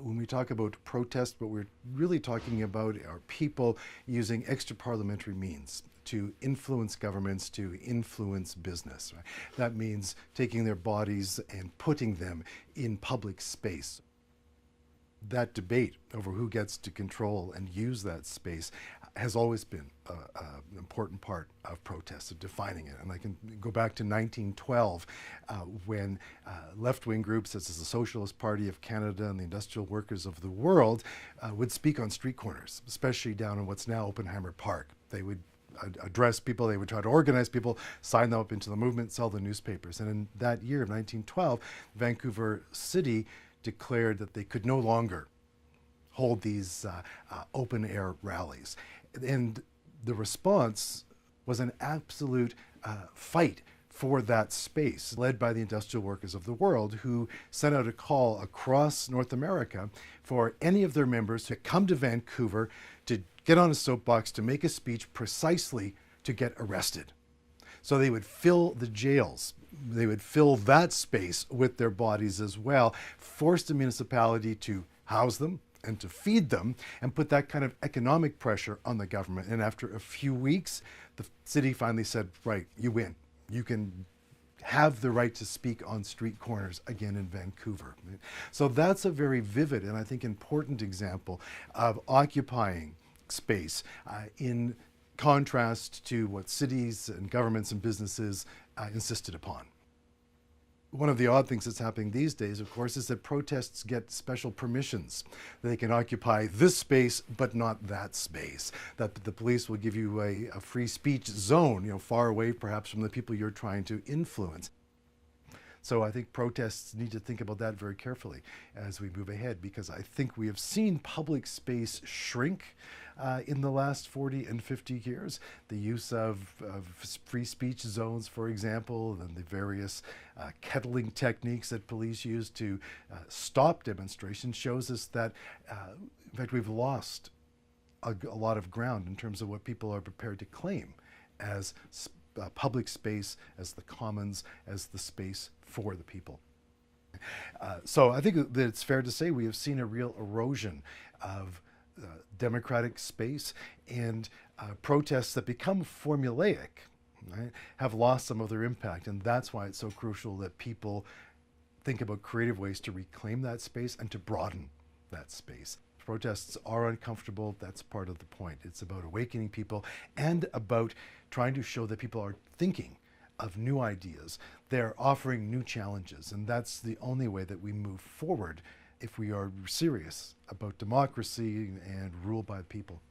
When we talk about protest, what we're really talking about are people using extra parliamentary means to influence governments, to influence business. Right? That means taking their bodies and putting them in public space. That debate over who gets to control and use that space has always been an important part of protests, of defining it. And I can go back to 1912 when left-wing groups such as the Socialist Party of Canada and the Industrial Workers of the World would speak on street corners, especially down in what's now Oppenheimer Park. They would address people, they would try to organize people, sign them up into the movement, sell the newspapers. And in that year of 1912, Vancouver City declared that they could no longer hold these open air rallies. And the response was an absolute fight for that space, led by the Industrial Workers of the World, who sent out a call across North America for any of their members to come to Vancouver, to get on a soapbox, to make a speech precisely to get arrested. So they would fill the jails. They would fill that space with their bodies as well, force the municipality to house them and to feed them, and put that kind of economic pressure on the government. And after a few weeks, the city finally said, right, you win. You can have the right to speak on street corners again in Vancouver. So that's a very vivid and I think important example of occupying space in contrast to what cities and governments and businesses insisted upon. One of the odd things that's happening these days, of course, is that protests get special permissions. They can occupy this space, but not that space. That the police will give you a free speech zone, far away perhaps from the people you're trying to influence. So I think protests need to think about that very carefully as we move ahead, because I think we have seen public space shrink in the last 40 and 50 years. The use of free speech zones, for example, and the various kettling techniques that police use to stop demonstrations shows us that, in fact, we've lost a lot of ground in terms of what people are prepared to claim as public space, as the commons, as the space for the people. So I think that it's fair to say we have seen a real erosion of democratic space, and protests that become formulaic, right, have lost some of their impact. And that's why it's so crucial that people think about creative ways to reclaim that space and to broaden that space. Protests are uncomfortable. That's part of the point. It's about awakening people and about trying to show that people are thinking of new ideas. They're offering new challenges, and that's the only way that we move forward if we are serious about democracy and rule by the people.